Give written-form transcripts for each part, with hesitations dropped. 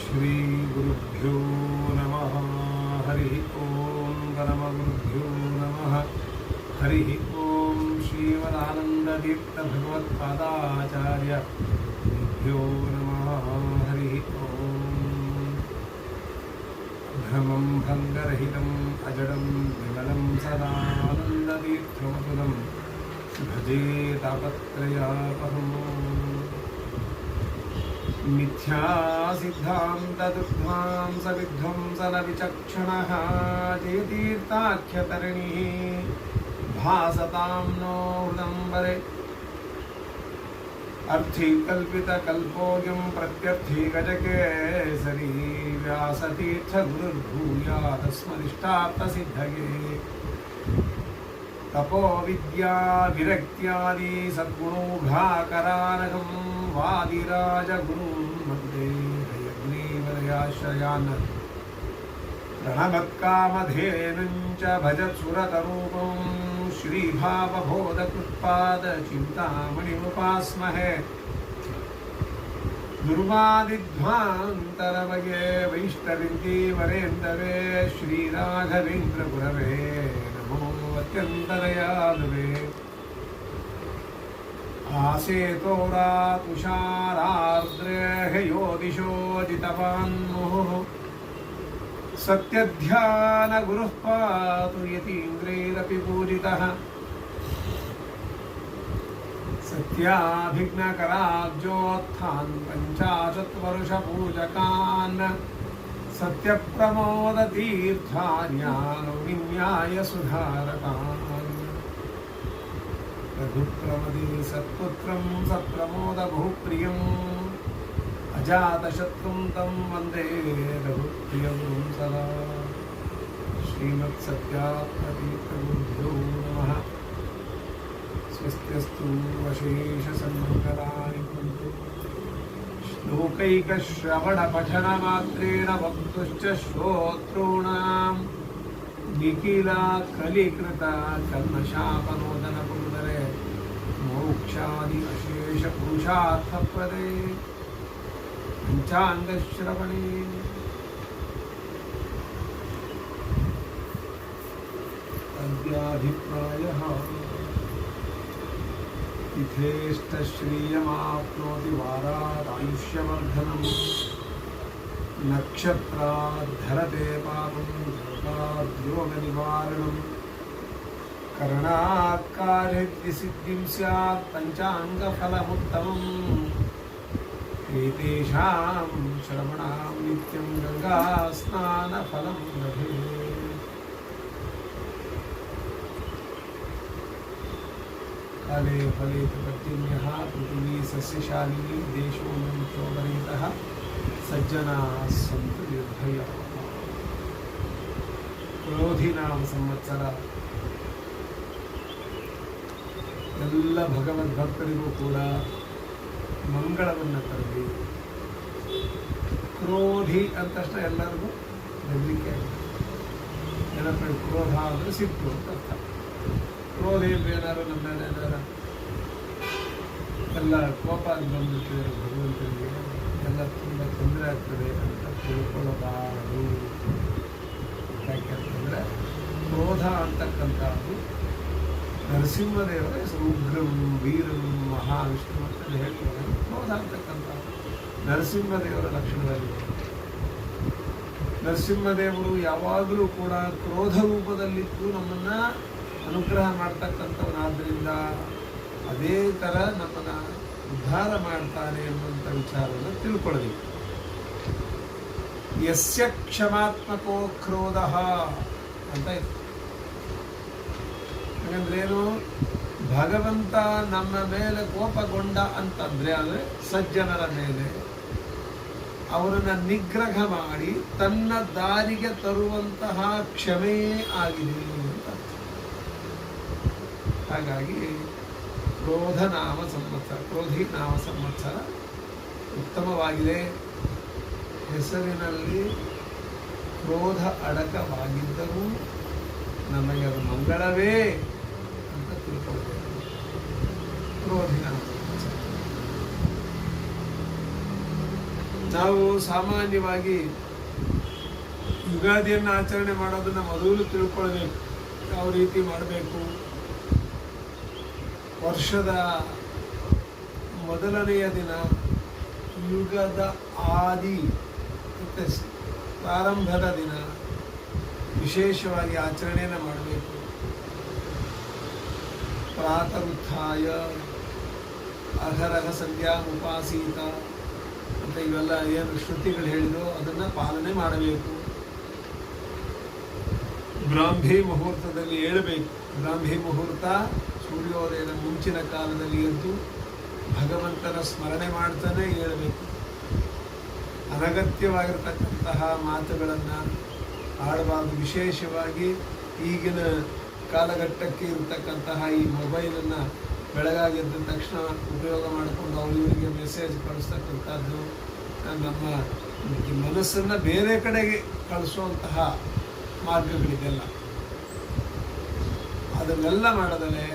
ಶ್ರೀ ಗುರುಭ್ಯೋ ನಮಃ. ಹರಿ ಓಂ ಪರಮಗುರುಭ್ಯೋ ನಮಃ. ಹರಿ ಓಂ ಶ್ರೀಮದಾನಂದತೀರ್ಥ ಭಗವತ್ಪಾದಾಚಾರ್ಯ ಗುರುಭ್ಯೋ ನಮಃ. ಹರಿ ಓಂ. ಭ್ರಮಂ ಭಂಗರಹಿತಂ ಅಜಡಂ ವಿಮಲಂ ಸದಾನಂದತೀರ್ಥಮತುಲಂ ಭಜೆ ತಾಪತ್ರಯಾಪಹಂ. मिथ्या सिद्धान्तदुर्ध्वांस विध्वंसन विचक्षणः जयतीर्थाख्यतरणिः भासतां नो हृदम्बरे. अर्थीकल्पितकल्पोऽयं प्रत्यर्थी गजकेसरी व्यासतीर्थगुरुर्भूयादस्मदिष्टार्थसिद्धये. तपो विद्या विरक्त्यादि सद्गुणौघाकरानघं वादिराजगुरुं वन्दे हयग्रीवदयाश्रयान्. प्रणमत्कामधेनुं च भजत्सुरतरूपं श्रीभावबोधकृत्पादचिन्तामणिमुपास्महे. दुर्वादिध्वान्तरवये वैष्णविन्दीवरेन्दवे श्रीराघवेन्द्रगुरवे नमो अत्यन्तदयालुवे. आसेतोरा तुषारार्द्रेहयो दिशो जितवान्मुहुः. सत्यध्यानगुरुः पातु यतीन्द्रैरपि पूजितः. सत्याभिघ्नकराब्जोत्थान् पञ्चाशत्वर्षपूजकान् सत्यप्रमोदतीर्थान्याय सुधारकान्. रघुप्रमदे सत्पुत्रं सत्प्रमोदभूप्रियम् अजातशत्रुं तं वन्दे रघुप्रियं सदा. श्रीमत्सत्यात्मतीर्थगुरुभ्यो नमः. स्वस्त्यस्तु अशेषसन्मङ्गलानि भवन्तु. श्लोकैकश्रवणपठनमात्रेण वक्तुश्च श्रोतॄणां निखिला कलिकृता कल्मषापनोदनपुन्दरे मोक्षादि अशेषपुरुषार्थप्रदे पञ्चाङ्गश्रवणे. अद्याभिप्रायः तिथेष्टश्रियमाप्नोति वारादायुष्यवर्धनम्. नक्षत्राद्धरते पापं धर्ताद्योगनिवारणम्. करणात्कार्यसिद्धिं स्यात् पञ्चाङ्गफलमुत्तमम्. एतेषां श्रवणां नित्यं गङ्गास्नानफलं लभेत्. काले फले पर्जन्यः पृथिवी सस्यशालिनी देशो मन्त्रोपरीतः सज्जनाः सन्तु निर्भयाः. ಕ್ರೋಧಿನಾಮ ಸಂವತ್ಸರ ಎಲ್ಲ ಭಗವದ್ಭಕ್ತರಿಗೂ ಕೂಡ ಮಂಗಳವನ್ನು ತರಲಿ. ಕ್ರೋಧಿ ಅಂದ ತಕ್ಷಣ ಎಲ್ಲರಿಗೂ ಹೆದರಿಕೆ ಆಗಿದೆ. ಏನಪ್ಪ ಕ್ರೋಧ ಅಂದರೆ ಸಿಟ್ಟು ಅಂತ ಅರ್ಥ. ಕ್ರೋಧ ಏನಾದ್ರು ನಮ್ಮ ಮೇಲೆ ಏನಾರು ಎಲ್ಲ ಕೋಪ ಬಂದುಬಿಟ್ಟಿದ್ದಾರೆ ಭಗವಂತನಿಗೆ, ಎಲ್ಲ ತುಂಬ ತೊಂದರೆ ಆಗ್ತದೆ ಅಂತ ತಿಳ್ಕೊಳ್ಳಬಾರದು. ಯಾಕೆ ಅಂತಂದರೆ ಕ್ರೋಧ ಅಂತಕ್ಕಂಥದ್ದು ನರಸಿಂಹದೇವರ ಹೆಸರು. ಉಗ್ರಂ ವೀರಂ ಮಹಾವಿಷ್ಣು ಅಂತ ಹೇಳ್ತಾರೆ. ಕ್ರೋಧ ಅಂತಕ್ಕಂಥದ್ದು ನರಸಿಂಹದೇವರ ಲಕ್ಷಣದಲ್ಲಿದೆ. ನರಸಿಂಹದೇವರು ಯಾವಾಗಲೂ ಕೂಡ ಕ್ರೋಧ ರೂಪದಲ್ಲಿದ್ದು ನಮ್ಮನ್ನು ಅನುಗ್ರಹ ಮಾಡ್ತಕ್ಕಂಥವನಾದ್ದರಿಂದ ಅದೇ ಥರ ನಮ್ಮನ್ನು ಉದ್ಧಾರ ಮಾಡ್ತಾನೆ ಅನ್ನುವಂಥ ವಿಚಾರವನ್ನು ತಿಳ್ಕೊಳ್ಬೇಕು. ಯಸ್ಯ ಕ್ಷಮಾತ್ಮಕೋ ಕ್ರೋಧ ಅಂತ ಇದೆ. ಹಾಗಂದ್ರೇನು, ಭಗವಂತ ನಮ್ಮ ಮೇಲೆ ಕೋಪಗೊಂಡ ಅಂತಂದರೆ ಅಂದರೆ ಸಜ್ಜನರ ಮೇಲೆ ಅವರನ್ನು ನಿಗ್ರಹ ಮಾಡಿ ತನ್ನ ದಾರಿಗೆ ತರುವಂತಹ ಕ್ಷಮೆಯೇ ಆಗಿದೆ ಅಂತ. ಹಾಗಾಗಿ ಕ್ರೋಧಿ ನಾಮ ಸಂವತ್ಸರ ಉತ್ತಮವಾಗಿದೆ. ಹೆಸರಿನಲ್ಲಿ ಕ್ರೋಧ ಅಡಕವಾಗಿದ್ದರೂ ನಮಗೆ ಅದು ಮಂಗಳವೇ ಅಂತ ತಿಳ್ಕೊಳ್ಬೇಕು. ಕ್ರೋಧಿ ನಾಮ ಸಂವತ್ಸರ ನಾವು ಸಾಮಾನ್ಯವಾಗಿ ಯುಗಾದಿಯನ್ನು ಆಚರಣೆ ಮಾಡೋದನ್ನು ಮೊದಲು ತಿಳ್ಕೊಳ್ಬೇಕು. ಯಾವ ರೀತಿ ಮಾಡಬೇಕು? ವರ್ಷದ ಮೊದಲನೆಯ ದಿನ ಯುಗದ ಆದಿ ಮತ್ತು ಪ್ರಾರಂಭದ ದಿನ ವಿಶೇಷವಾಗಿ ಆಚರಣೆಯನ್ನು ಮಾಡಬೇಕು. ಪ್ರಾತರುತ್ಥಾಯ ಅಹರಹ ಸಂಧ್ಯಾ ಉಪಾಸೀತ ಅಂತ ಇವೆಲ್ಲ ಏನು ಶ್ರುತಿಗಳು ಹೇಳಿದೋ ಅದನ್ನು ಪಾಲನೆ ಮಾಡಬೇಕು. ಬ್ರಾಹ್ಮಿ ಮುಹೂರ್ತದಲ್ಲಿ ಏಳಬೇಕು. ಬ್ರಾಹ್ಮಿ ಮುಹೂರ್ತ ಸೂರ್ಯೋದಯದ ಮುಂಚಿನ ಕಾಲದಲ್ಲಿ ಎದ್ದು ಭಗವಂತನ ಸ್ಮರಣೆ ಮಾಡ್ತಾನೆ ಏಳಬೇಕು. ಅನಗತ್ಯವಾಗಿರ್ತಕ್ಕಂತಹ ಮಾತುಗಳನ್ನು ಆಡಬಾರ್ದು. ವಿಶೇಷವಾಗಿ ಈಗಿನ ಕಾಲಘಟ್ಟಕ್ಕೆ ಇರತಕ್ಕಂತಹ ಈ ಮೊಬೈಲನ್ನು ಬೆಳಗಾಗಿದ್ದ ತಕ್ಷಣ ಉಪಯೋಗ ಮಾಡಿಕೊಂಡು ಅವರಿಗೆ ಮೆಸೇಜ್ ಕಳಿಸ್ತಕ್ಕಂಥದ್ದು ನಮ್ಮ ಮನಸ್ಸನ್ನು ಬೇರೆ ಕಡೆಗೆ ಕಳಿಸುವಂತಹ ಮಾರ್ಗಗಳಿಗೆಲ್ಲ ಅದನ್ನೆಲ್ಲ ಮಾಡದಲೇ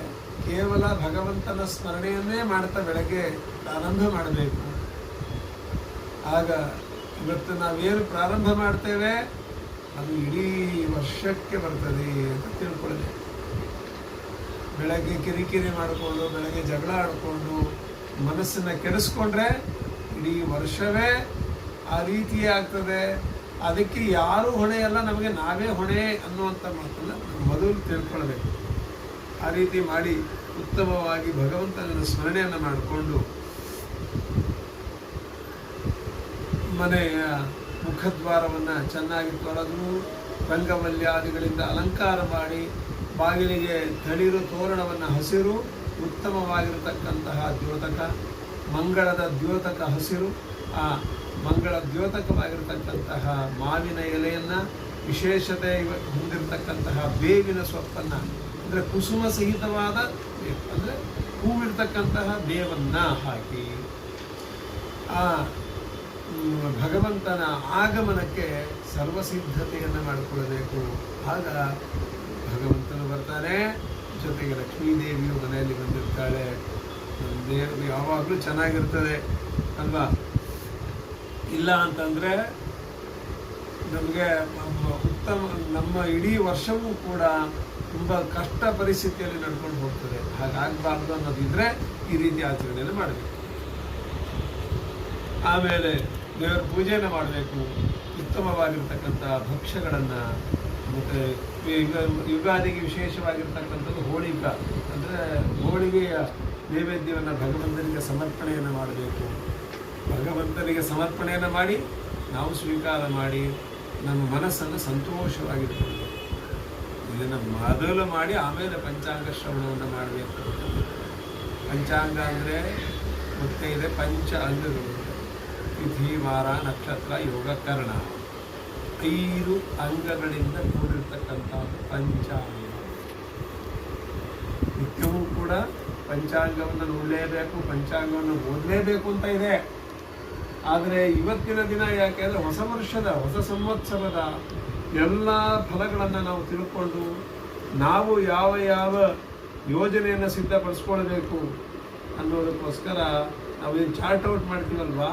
ಕೇವಲ ಭಗವಂತನ ಸ್ಮರಣೆಯನ್ನೇ ಮಾಡ್ತಾ ಬೆಳಗ್ಗೆ ಪ್ರಾರಂಭ ಮಾಡಬೇಕು. ಆಗ ಇವತ್ತು ನಾವೇನು ಪ್ರಾರಂಭ ಮಾಡ್ತೇವೆ ಅದು ಇಡೀ ವರ್ಷಕ್ಕೆ ಬರ್ತದೆ ಅಂತ ತಿಳ್ಕೊಳ್ಬೇಕು. ಬೆಳಗ್ಗೆ ಕಿರಿಕಿರಿ ಮಾಡಿಕೊಂಡು ಬೆಳಗ್ಗೆ ಜಗಳ ಆಡಿಕೊಂಡು ಮನಸ್ಸನ್ನು ಕೆಡಿಸ್ಕೊಂಡ್ರೆ ಇಡೀ ವರ್ಷವೇ ಆ ರೀತಿ ಆಗ್ತದೆ. ಅದಕ್ಕೆ ಯಾರೂ ಹೊಣೆ ಅಲ್ಲ, ನಮಗೆ ನಾವೇ ಹೊಣೆ ಅನ್ನುವಂಥ ಮಾತನ್ನು ಮೊದಲು ತಿಳ್ಕೊಳ್ಬೇಕು. ಆ ರೀತಿ ಮಾಡಿ ಉತ್ತಮವಾಗಿ ಭಗವಂತನ ಸ್ಮರಣೆಯನ್ನು ಮಾಡಿಕೊಂಡು ಮನೆಯ ಮುಖದ್ವಾರವನ್ನು ಚೆನ್ನಾಗಿ ತೊಳೆದು ರಂಗವಲ್ಯಾದಿಗಳಿಂದ ಅಲಂಕಾರ ಮಾಡಿ ಬಾಗಿಲಿಗೆ ತಳಿರು ತೋರಣವನ್ನು ಹಸಿರು ಉತ್ತಮವಾಗಿರತಕ್ಕಂತಹ ದ್ಯೋತಕ, ಮಂಗಳದ ದ್ಯೋತಕ ಹಸಿರು, ಆ ಮಂಗಳ ದ್ಯೋತಕವಾಗಿರತಕ್ಕಂತಹ ಮಾವಿನ ಎಲೆಯನ್ನು, ವಿಶೇಷತೆ ಹೊಂದಿರತಕ್ಕಂತಹ ಬೇವಿನ ಸೊಪ್ಪನ್ನು ಅಂದರೆ ಕುಸುಮ ಸಹಿತವಾದ ಅಂದರೆ ಹೂವಿರ್ತಕ್ಕಂತಹ ಬೇವನ್ನು ಹಾಕಿ ಆ ಭಗವಂತನ ಆಗಮನಕ್ಕೆ ಸರ್ವಸಿದ್ಧತೆಯನ್ನು ಮಾಡಿಕೊಳ್ಳಬೇಕು. ಆಗ ಭಗವಂತನು ಬರ್ತಾನೆ, ಜೊತೆಗೆ ಲಕ್ಷ್ಮೀದೇವಿಯು ಮನೆಯಲ್ಲಿ ಬಂದಿರ್ತಾಳೆ. ದೇವರು ಯಾವಾಗಲೂ ಚೆನ್ನಾಗಿರ್ತದೆ ಅಲ್ವಾ? ಇಲ್ಲ ಅಂತಂದರೆ ನಮಗೆ ನಮ್ಮ ಇಡೀ ವರ್ಷವೂ ಕೂಡ ತುಂಬ ಕಷ್ಟ ಪರಿಸ್ಥಿತಿಯಲ್ಲಿ ನಡ್ಕೊಂಡು ಹೋಗ್ತದೆ. ಹಾಗಾಗಬಾರ್ದು ಅನ್ನೋದಿದ್ರೆ ಈ ರೀತಿ ಆಚರಣೆಯನ್ನು ಮಾಡಬೇಕು. ಆಮೇಲೆ ದೇವರ ಪೂಜೆಯನ್ನು ಮಾಡಬೇಕು. ಉತ್ತಮವಾಗಿರ್ತಕ್ಕಂಥ ಭಕ್ಷ್ಯಗಳನ್ನು ಮತ್ತು ಯುಗಾದಿಗೆ ವಿಶೇಷವಾಗಿರ್ತಕ್ಕಂಥದ್ದು ಹೋಳಿಗೆ, ಅಂದರೆ ಹೋಳಿಗೆಯ ನೈವೇದ್ಯವನ್ನು ಭಗವಂತನಿಗೆ ಸಮರ್ಪಣೆಯನ್ನು ಮಾಡಬೇಕು. ಭಗವಂತನಿಗೆ ಸಮರ್ಪಣೆಯನ್ನು ಮಾಡಿ ನಾವು ಸ್ವೀಕಾರ ಮಾಡಿ ನಮ್ಮ ಮನಸ್ಸನ್ನು ಸಂತೋಷವಾಗಿಟ್ಕೊಳ್ಬೇಕು. ಇದನ್ನು ಮೊದಲು ಮಾಡಿ ಆಮೇಲೆ ಪಂಚಾಂಗ ಶ್ರವಣವನ್ನು ಮಾಡಬೇಕು. ಪಂಚಾಂಗ ಅಂದರೆ ಮತ್ತೆ ಇದೆ ಪಂಚ ಅಂಗಗಳು: ತಿಥಿ, ವಾರ, ನಕ್ಷತ್ರ, ಯೋಗ, ಕರ್ಣ. 5 ಅಂಗಗಳಿಂದ ಕೂಡಿರ್ತಕ್ಕಂಥದ್ದು ಪಂಚಾಂಗ. ನಿತ್ಯವೂ ಕೂಡ ಪಂಚಾಂಗವನ್ನು ನೋಡಲೇಬೇಕು, ಪಂಚಾಂಗವನ್ನು ಓದಲೇಬೇಕು ಅಂತ ಇದೆ. ಆದರೆ ಇವತ್ತಿನ ದಿನ ಯಾಕೆಂದರೆ ಹೊಸ ವರ್ಷದ, ಹೊಸ ಸಂವತ್ಸರದ ಎಲ್ಲ ಫಲಗಳನ್ನು ನಾವು ತಿಳ್ಕೊಂಡು ನಾವು ಯಾವ ಯಾವ ಯೋಜನೆಯನ್ನು ಸಿದ್ಧಪಡಿಸ್ಕೊಳ್ಬೇಕು ಅನ್ನೋದಕ್ಕೋಸ್ಕರ ನಾವೇನು ಚಾರ್ಟ್ ಔಟ್ ಮಾಡ್ತೀವಲ್ವಾ,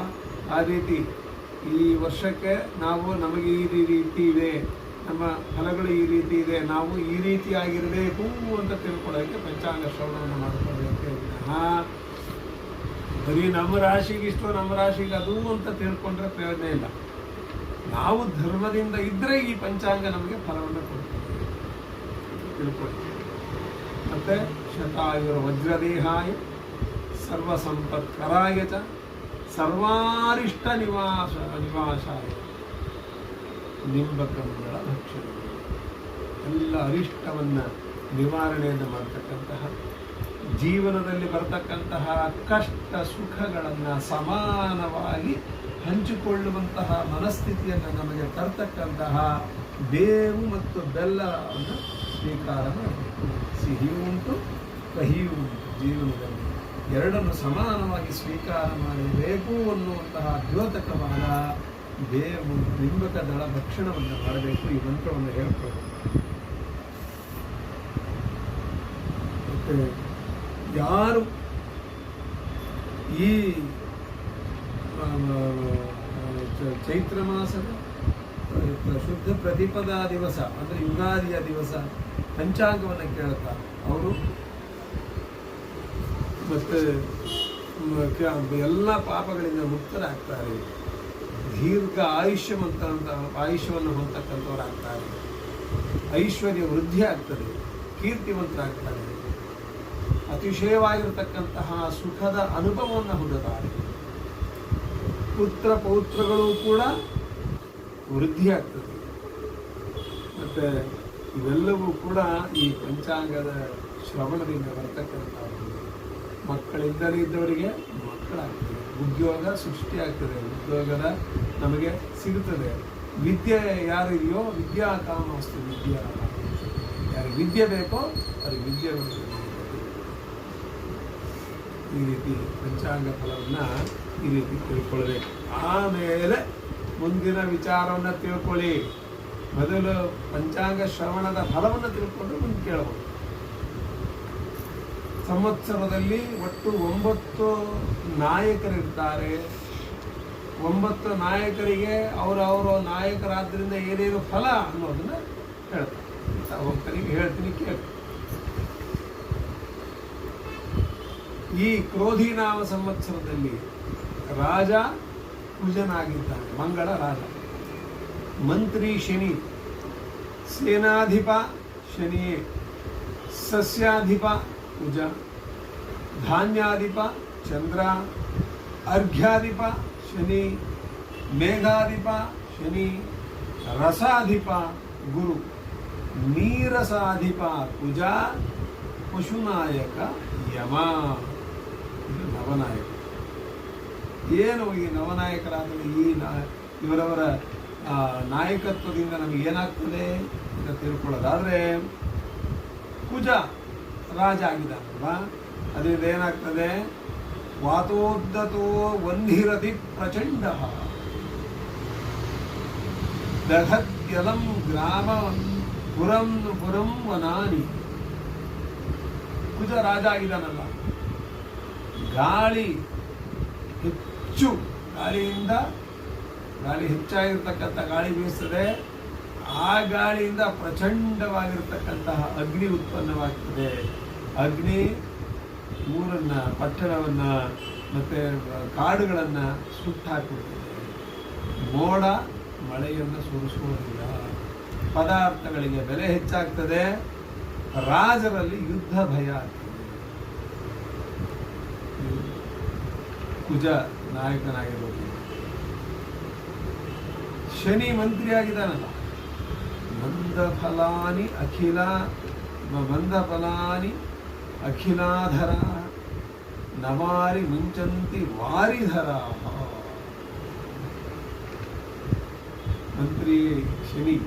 ಆ ರೀತಿ ಈ ವರ್ಷಕ್ಕೆ ನಮಗೆ ಈ ರೀತಿ ಇದೆ, ನಮ್ಮ ಫಲಗಳು ಈ ರೀತಿ ಇದೆ, ನಾವು ಈ ರೀತಿಯಾಗಿರಬೇಕು ಅಂತ ತಿಳ್ಕೊಳ್ಳೋಕ್ಕೆ ಪಂಚಾಂಗ ಶ್ರವಣವನ್ನು ಮಾಡಿಕೊಳ್ಬೇಕು. ಬರೀ ನಮ್ಮ ರಾಶಿಗೆ ಇಷ್ಟು, ನಮ್ಮ ರಾಶಿಗೆ ಅದು ಅಂತ ತಿಳ್ಕೊಂಡ್ರೆ ಪ್ರಯೋಜನ ಇಲ್ಲ. ನಾವು ಧರ್ಮದಿಂದ ಇದ್ದರೆ ಈ ಪಂಚಾಂಗ ನಮಗೆ ಫಲವನ್ನು ಕೊಡ್ತದೆ, ತಿಳ್ಕೊಳ್ಳಿ. ಮತ್ತು ಶತಾಯುರ ವಜ್ರದೇಹಾಯ ಸರ್ವಸಂಪತ್ಕರಾಯ ಚ ಸರ್ವಾರಿಷ್ಟ ನಿವಾಸಾಯ ನಿಂಬಕಂಗಳ ಭಕ್ಷಣ. ಎಲ್ಲ ಅರಿಷ್ಟವನ್ನು ನಿವಾರಣೆಯನ್ನು ಮಾಡತಕ್ಕಂತಹ, ಜೀವನದಲ್ಲಿ ಬರ್ತಕ್ಕಂತಹ ಕಷ್ಟ ಸುಖಗಳನ್ನು ಸಮಾನವಾಗಿ ಹಂಚಿಕೊಳ್ಳುವಂತಹ ಮನಸ್ಥಿತಿಯನ್ನು ನಮಗೆ ತರ್ತಕ್ಕಂತಹ ಬೇವು ಮತ್ತು ಬೆಲ್ಲವನ್ನು ಸ್ವೀಕಾರ ಮಾಡಬೇಕು. ಸಿಹಿಯೂ ಉಂಟು, ಕಹಿಯೂ ಉಂಟು. ಜೀವನದಲ್ಲಿ ಎರಡನ್ನು ಸಮಾನವಾಗಿ ಸ್ವೀಕಾರ ಮಾಡಬೇಕು ಅನ್ನುವಂತಹ ದ್ಯೋತಕವಾದ ಬೇವು ನಿಂಬಕ ದಳ ಭಕ್ಷಣವನ್ನು ಮಾಡಬೇಕು. ಈ ಮಂತ್ರವನ್ನು ಹೇಳ್ಕೊಳ್ಳಬೇಕು. ಮತ್ತು ಯಾರು ಈ ಚೈತ್ರ ಮಾಸದ ಶುದ್ಧ ಪ್ರತಿಪದ ದಿವಸ ಅಂದರೆ ಯುಗಾದಿಯ ದಿವಸ ಪಂಚಾಂಗವನ್ನು ಕೇಳ್ತಾರೆ ಅವರು. ಮತ್ತು ಎಲ್ಲ ಪಾಪಗಳಿಂದ ಮುಕ್ತರಾಗ್ತಾರೆ, ದೀರ್ಘ ಆಯುಷ್ಯವನ್ನು ಹೊಂದತಕ್ಕಂಥವರಾಗ್ತಾರೆ, ಐಶ್ವರ್ಯ ವೃದ್ಧಿ ಆಗ್ತದೆ, ಕೀರ್ತಿವಂತರಾಗ್ತಾರೆ, ಅತಿಶಯವಾಗಿರತಕ್ಕಂತಹ ಸುಖದ ಅನುಭವವನ್ನು ಹೊಂದುತ್ತಾರೆ, ಪುತ್ರ ಪೌತ್ರಗಳು ಕೂಡ ವೃದ್ಧಿಯಾಗ್ತದೆ. ಮತ್ತು ಇವೆಲ್ಲವೂ ಕೂಡ ಈ ಪಂಚಾಂಗದ ಶ್ರವಣದಿಂದ ಬರ್ತಕ್ಕಂಥದ್ದು. ಮಕ್ಕಳಿಲ್ಲದೇ ಇದ್ದವರಿಗೆ ಮಕ್ಕಳಾಗ್ತದೆ, ಉದ್ಯೋಗ ಸೃಷ್ಟಿಯಾಗ್ತದೆ, ಉದ್ಯೋಗದ ನಮಗೆ ಸಿಗುತ್ತದೆ. ವಿದ್ಯೆ ಯಾರಿದೆಯೋ ವಿದ್ಯಾ ಕಾಮಸ್ತು ವಿದ್ಯಾ, ಯಾರಿಗೆ ವಿದ್ಯೆ ಬೇಕೋ ಅವ್ರಿಗೆ ವಿದ್ಯೆ ಬರ್ತದೆ. ಈ ರೀತಿ ಪಂಚಾಂಗ ಫಲವನ್ನು ಈ ರೀತಿ ತಿಳ್ಕೊಳ್ಬೇಕು. ಆಮೇಲೆ ಮುಂದಿನ ವಿಚಾರವನ್ನು ತಿಳ್ಕೊಳ್ಳಿ. ಮೊದಲು ಪಂಚಾಂಗ ಶ್ರವಣದ ಫಲವನ್ನು ತಿಳ್ಕೊಂಡು ಮುಂದೆ ಕೇಳಬಹುದು. ಸಂವತ್ಸರದಲ್ಲಿ ಒಟ್ಟು 9 ನಾಯಕರಿರ್ತಾರೆ. 9 ನಾಯಕರಿಗೆ ಅವರವರ ನಾಯಕರಾದ್ರಿಂದ ಏನೇನು ಫಲ ಅನ್ನೋದನ್ನ ಹೇಳ್ತಾರೆ. ಒಬ್ಬರಿಗೆ ಹೇಳ್ತೀನಿ ಕೇಳಿ. ಈ ಕ್ರೋಧಿನಾಮ ಸಂವತ್ಸರದಲ್ಲಿ ರಾಜ ಕುಜನಾಗಿದ್ದಾನೆ, ಮಂಗಳ ರಾಜ. ಮಂತ್ರಿ ಶನಿ, ಸೇನಾಧಿಪ ಶನಿಯೇ, ಸಸ್ಯಾಧಿಪ ಕುಜ, ಧಾನ್ಯಾಧಿಪ ಚಂದ್ರ, ಅರ್ಘ್ಯಾಧಿಪ ಶನಿ, ಮೇಘಾಧಿಪ ಶನಿ, ರಸಾಧಿಪ ಗುರು, ನೀರಸಾಧಿಪ ಕುಜ, ಪಶುನಾಯಕ ಯಮ. ಇದು ನವನಾಯಕ. ಏನು ಈ ನವನಾಯಕರಾದರೆ ಇವರವರ ನಾಯಕತ್ವದಿಂದ ನಮಗೆ ಏನಾಗ್ತದೆ ಅಂತ ತಿಳ್ಕೊಳ್ಳೋದಾದರೆ, ಕುಜ ರಾಜ ಆಗಿದ್ದಾನಲ್ವ, ಅದರಿಂದ ಏನಾಗ್ತದೆ? ವಾತೋದ್ದತೋ ವಂಧಿರತಿ ಪ್ರಚಂಡ ದಹತ್ಯಲಂ ಗ್ರಾಮ ಪುರಂ ಪುರಂ ವನಾನಿ. ಕುಜ ರಾಜ ಆಗಿದ್ದಾನಲ್ಲ, ಗಾಳಿ ಹೆಚ್ಚಾಗಿರ್ತಕ್ಕಂಥ ಗಾಳಿ ಬೀಸ್ತದೆ. ಆ ಗಾಳಿಯಿಂದ ಪ್ರಚಂಡವಾಗಿರ್ತಕ್ಕಂತಹ ಅಗ್ನಿ ಉತ್ಪನ್ನವಾಗ್ತದೆ. ಅಗ್ನಿ ಊರನ್ನ, ಪಟ್ಟಣವನ್ನ ಮತ್ತೆ ಕಾಡುಗಳನ್ನು ಸುಟ್ಟಾಕಿಬಿಡ್ತದೆ. ಮೋಡ ಮಳೆಯನ್ನು ಸುರಿಸುವುದಿಲ್ಲ. ಪದಾರ್ಥಗಳಿಗೆ ಬೆಲೆ ಹೆಚ್ಚಾಗ್ತದೆ. ರಾಜರಲ್ಲಿ ಯುದ್ಧ ಭಯ ಆಗ್ತದೆ. ಕುಜ ನಾಯಕನಾಗಿರೋದು. ಶನಿ ಮಂತ್ರಿಯಾಗಿದ್ದಾನಲ್ಲ, ಮಂದಫಲಾನಿ ಅಖಿಲಾಧರ ನವಾರಿ ಮುಂಚಂತಿ ವಾರಿಧರ. ಮಂತ್ರಿ ಶನಿ.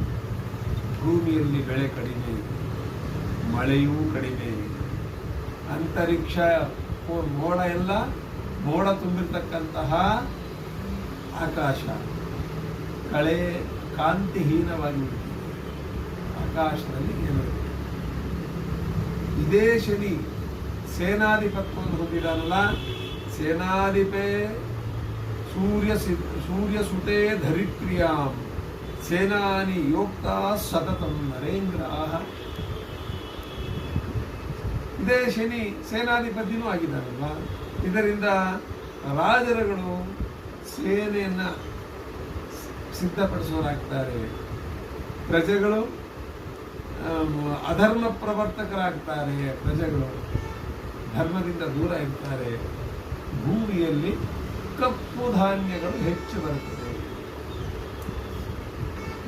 ಭೂಮಿಯಲ್ಲಿ ಬೆಳೆ ಕಡಿಮೆ, ಮಳೆಯೂ ಕಡಿಮೆ, ಅಂತರಿಕ್ಷ ಮೋಡ ತುಂಬಿರ್ತಕ್ಕಂತಹ ಆಕಾಶ ಕಾಂತಿಹೀನವಾಗಿ ಬಿಡುತ್ತದೆ. ಆಕಾಶದಲ್ಲಿ ಏನು ಇದೇ ಶನಿ ಸೇನಾಧಿಪತ್ಯವನ್ನು ಹೊಂದಿದಾನಲ್ಲ, ಸೇನಾಧಿಪೇ ಸೂರ್ಯ ಸುತೇ ಧರಿತ್ರಿಯಾಂ ಸೇನಾನಿ ಯೋಕ್ತ ಸತತಂ ನರೇಂದ್ರ. ಇದೇ ಶನಿ ಸೇನಾಧಿಪತಿನೂ ಆಗಿದ್ದಾನಲ್ವ. ಇದರಿಂದ ರಾಜರುಗಳು ಸೇನೆಯನ್ನು ಸಿದ್ಧಪಡಿಸೋರಾಗ್ತಾರೆ, ಪ್ರಜೆಗಳು ಅಧರ್ಮ ಪ್ರವರ್ತಕರಾಗ್ತಾರೆ, ಪ್ರಜೆಗಳು ಧರ್ಮದಿಂದ ದೂರ ಇರ್ತಾರೆ. ಭೂಮಿಯಲ್ಲಿ ಕಪ್ಪು ಧಾನ್ಯಗಳು ಹೆಚ್ಚು ಬರುತ್ತದೆ.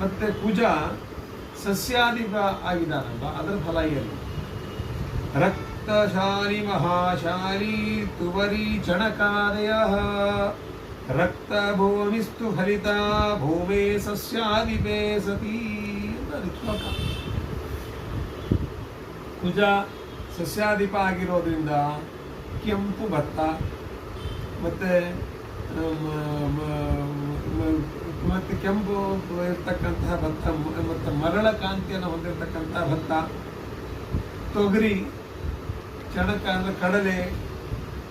ಮತ್ತೆ ಕುಜ ಸಸ್ಯಾಧಿಪ ಆಗಿದ್ದಾನಲ್ಲ, ಅದರ ಫಲ ಏನು? ರಕ್ತಶಾಲಿ ಮಹಾಶಾಲಿ ತುವರಿ ಚಣಕಾದಯ ರಕ್ತ ಭೂಮಿಸ್ತು ಫಲಿತ ಭೂಮೇ ಸಸ್ಯಾಧಿಪೇ ಸತಿ. ಕುಜ ಸಸ್ಯಾಧಿಪ ಆಗಿರೋದ್ರಿಂದ ಕೆಂಪು ಭತ್ತ ಮತ್ತೆ ಕೆಂಪು ಇರ್ತಕ್ಕಂತಹ ಭತ್ತ ಮತ್ತು ಮರಳ ಕಾಂತಿಯನ್ನು ಹೊಂದಿರತಕ್ಕಂತಹ ಭತ್ತ, ತೊಗರಿ, ಚಣಕ ಅಂದರೆ ಕಡಲೆ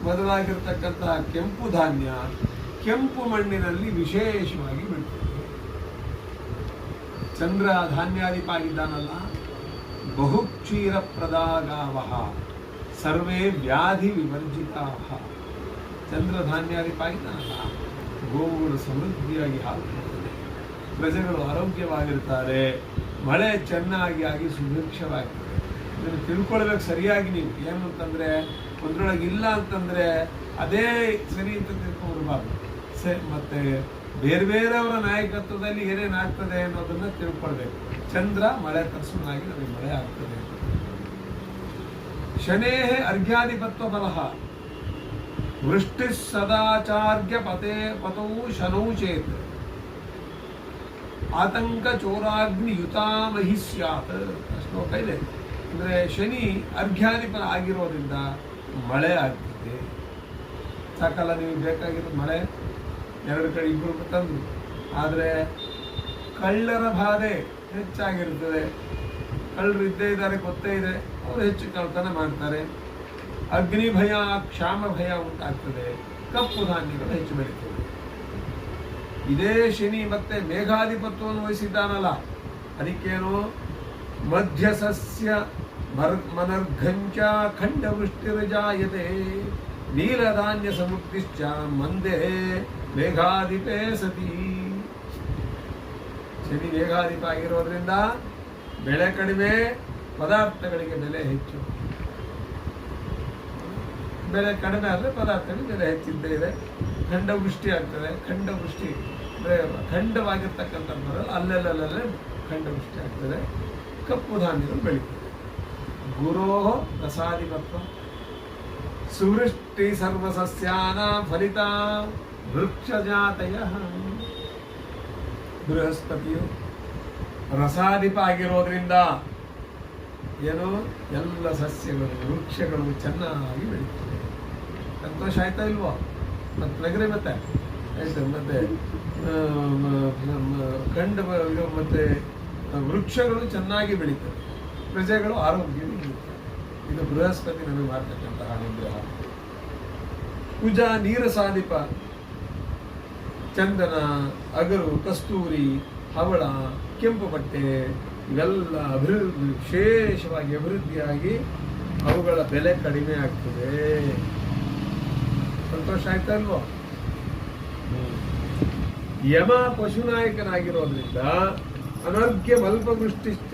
ಮೊದಲಾಗಿರ್ತಕ್ಕಂತಹ ಕೆಂಪು ಧಾನ್ಯ, ಕೆಂಪು ಮಣ್ಣಿನಲ್ಲಿ ವಿಶೇಷವಾಗಿ ಬಿಡ್ತದೆ. ಚಂದ್ರ ಧಾನ್ಯಾಧಿಪ ಆಗಿದ್ದಾನಲ್ಲ, ಬಹುಕ್ಷೀರ ಪ್ರದಾಗಾವಹ ಸರ್ವೇ ವ್ಯಾಧಿ ವಿವರ್ಜಿತಾ. ಚಂದ್ರ ಧಾನ್ಯಾಧಿಪ ಆಗಿದ್ದಾನಲ್ಲ, ಗೋವುಗಳು ಸಮೃದ್ಧಿಯಾಗಿ ಹಾಲು ಕೊಡ್ತದೆ, ಪ್ರಜೆಗಳು ಆರೋಗ್ಯವಾಗಿರ್ತಾರೆ, ಮಳೆ ಚೆನ್ನಾಗಿ ಆಗಿ ಸುಭಿಕ್ಷವಾಗ್ತದೆ. ಇದನ್ನು ತಿಳ್ಕೊಳ್ಬೇಕು ಸರಿಯಾಗಿ ನೀವು. ಏನು ಅಂತಂದರೆ ಒಂದ್ರೊಳಗೆ ಇಲ್ಲ ಅಂತಂದರೆ ಅದೇ ಸರಿ ಅಂತ ತಿಳ್ಕೊಬಾರ್ದು. ಮತ್ತು ಬೇರೆ ಬೇರೆಯವರ ನಾಯಕತ್ವದಲ್ಲಿ ಏನೇನಾಗ್ತದೆ ಅನ್ನೋದನ್ನು ತಿಳ್ಕೊಳ್ಬೇಕು. ಚಂದ್ರ ಮಳೆ ತರಿಸೋನಾಗಿ ನಮಗೆ ಮಳೆ ಆಗ್ತದೆ. ಶನೇ ಅರ್ಘ್ಯಾಧಿಪತ್ವ ಬಲಹ ವೃಷ್ಟಿ ಸದಾಚಾರ್ಯ ಪತೌ ಶನೌ ಚೇತ್ ಆತಂಕ ಚೋರಾಗ್ನಿ ಯುತಾಮಹಿ ಸ್ಯಾತ್. ಶ್ಲೋಕ ಇದೆ. ಅಂದರೆ ಶನಿ ಅರ್ಘ್ಯಾಧಿಪನ ಆಗಿರೋದ್ರಿಂದ ಮಳೆ ಆಗ್ತದೆ. ಸಕಾಲ ನೀವು ಬೇಕಾಗಿರೋದು ಮಳೆ, ಎರಡು ಕಡೆ ಇಬ್ಬರು ತಂದು. ಆದರೆ ಕಳ್ಳರ ಬಾಧೆ ಹೆಚ್ಚಾಗಿರ್ತದೆ. ಕಳ್ಳರು ಇದ್ದೇ ಇದ್ದಾರೆ, ಗೊತ್ತೇ ಇದೆ, ಅವರು ಹೆಚ್ಚು ಕಳ್ತನ ಮಾಡ್ತಾರೆ. ಅಗ್ನಿ ಭಯ, ಕ್ಷಾಮ ಭಯ ಉಂಟಾಗ್ತದೆ. ಕಪ್ಪು ಧಾನ್ಯಗಳು ಹೆಚ್ಚು ಬೆಳೀತದೆ. ಇದೇ ಶನಿ ಮತ್ತೆ ಮೇಘಾಧಿಪತ್ವವನ್ನು ವಹಿಸಿದ್ದಾನಲ್ಲ, ಅದಕ್ಕೇನು ಮಧ್ಯ ಸಸ್ಯ ಮನರ್ಘಂಚ ಖಂಡವೃಷ್ಟಿರ್ಜಾಯತೆ ನೀಲಧಾನ್ಯ ಸಮೃದ್ಧಿಶ್ಚ ಮಂದೇ ಮೇಘಾಧಿಪೇ ಸತಿ. ಶನಿ ಮೇಘಾಧಿಪ ಆಗಿರೋದ್ರಿಂದ ಬೆಳೆ ಕಡಿಮೆ, ಪದಾರ್ಥಗಳಿಗೆ ಬೆಲೆ ಹೆಚ್ಚು. ಬೆಲೆ ಕಡಿಮೆ ಆದರೆ ಪದಾರ್ಥಗಳಿಗೆ ಬೆಲೆ ಹೆಚ್ಚಿದ್ದೇ ಇದೆ. ಖಂಡವೃಷ್ಟಿ ಆಗ್ತದೆ. ಖಂಡವೃಷ್ಟಿ ಅಂದರೆ ಖಂಡವಾಗಿರ್ತಕ್ಕಂಥ ಬರಲ್ಲ, ಅಲ್ಲೆಲ್ಲೇ ಖಂಡವೃಷ್ಟಿ ಆಗ್ತದೆ. ಕಪ್ಪು ಧಾನ್ಯಗಳು ಬೆಳೀತದೆ. ಗುರೋ ರಸಾಧಿಪತ್ವ ಸುವೃಷ್ಟಿ ಸರ್ವಸಸ್ಯಾನ ಫಲಿತ ವೃಕ್ಷಜಾತಯ. ಬೃಹಸ್ಪತಿಯು ರಸಾಧಿಪ ಆಗಿರೋದ್ರಿಂದ ಏನು ಎಲ್ಲ ಸಸ್ಯಗಳು ವೃಕ್ಷಗಳು ಚೆನ್ನಾಗಿ ಬೆಳೀತದೆ. ಸಂತೋಷ ಆಯ್ತಾ ಇಲ್ವೋ? ಮತ್ತೆ ನಗರಿ ಮತ್ತೆ ಆಯ್ತು. ಮತ್ತೆ ಮತ್ತೆ ವೃಕ್ಷಗಳು ಚೆನ್ನಾಗಿ ಬೆಳೀತವೆ, ಪ್ರಜೆಗಳು ಆರೋಗ್ಯವಾಗಿ ಬೆಳೀತವೆ. ಇದು ಬೃಹಸ್ಪತಿ ನಮಗೆ ಮಾಡ್ತಕ್ಕಂತಹ ಅನುಗ್ರಹ. ಕುಜ ನೀರಸಾಧಿಪ, ಚಂದನ, ಅಗರು, ಕಸ್ತೂರಿ, ಹವಳ, ಕೆಂಪು ಬಟ್ಟೆ ಇವೆಲ್ಲ ವಿಶೇಷವಾಗಿ ಅಭಿವೃದ್ಧಿಯಾಗಿ ಅವುಗಳ ಬೆಲೆ ಕಡಿಮೆ ಆಗ್ತದೆ. ಸಂತೋಷ ಆಯ್ತಾ ಇಲ್ವೋ? ಯಮ ಪಶುನಾಯಕನಾಗಿರೋದ್ರಿಂದ ಅನರ್ಘ್ಯ ಮಲ್ಪವೃಷ್ಟಿಶ್ಚ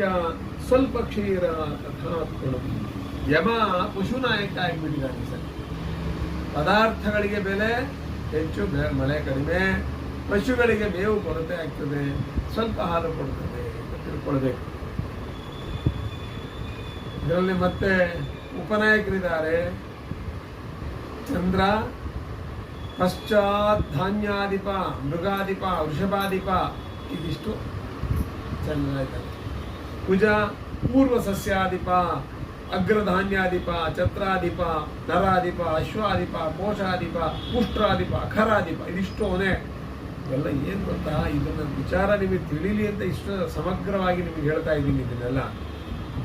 ಸ್ವಲ್ಪ ಕ್ಷೀರ ತಥಾತ್ಮನು. ಯಮ ಪಶುನಾಯಕ ಆಗಿಬಿಟ್ಟಿದ್ದಾನೆ ಸರ್. ಪದಾರ್ಥಗಳಿಗೆ ಬೆಲೆ ಹೆಚ್ಚು, ಮಳೆ ಕಡಿಮೆ, ಪಶುಗಳಿಗೆ ಮೇವು ಕೊರತೆ ಆಗ್ತದೆ, ಸ್ವಲ್ಪ ಹಾಲು ಕೊಡ್ತದೆ ಅಂತ ತಿಳ್ಕೊಳ್ಬೇಕು. ಇದರಲ್ಲಿ ಮತ್ತೆ ಉಪನಾಯಕರಿದ್ದಾರೆ. ಚಂದ್ರ ಪಶ್ಚಾತ್ ಧಾನ್ಯಾಧಿಪ, ಮೃಗಾಧಿಪ, ವೃಷಭಾಧಿಪ, ಇದಿಷ್ಟು ಚೆನ್ನಾಗಿದ್ದಾರೆ. ಕುಜ ಪೂರ್ವ ಸಸ್ಯಾಧಿಪ, ಅಗ್ರಧಾನ್ಯಾಧಿಪ, ಛತ್ರಾಧಿಪ, ನರಾಧಿಪ, ಅಶ್ವಾಧಿಪ, ಕೋಶಾಧಿಪ, ಪುಷ್ಟ್ರಾಧಿಪ, ಖರಾಧಿಪ, ಇದಿಷ್ಟು ಅವನೇ. ಇವೆಲ್ಲ ಏನು ಗೊತ್ತಾ, ಇದನ್ನ ವಿಚಾರ ನಿಮಗೆ ತಿಳಿಲಿ ಅಂತ ಇಷ್ಟು ಸಮಗ್ರವಾಗಿ ನಿಮಗೆ ಹೇಳ್ತಾ ಇದ್ದೀನಿ. ಇದನ್ನೆಲ್ಲ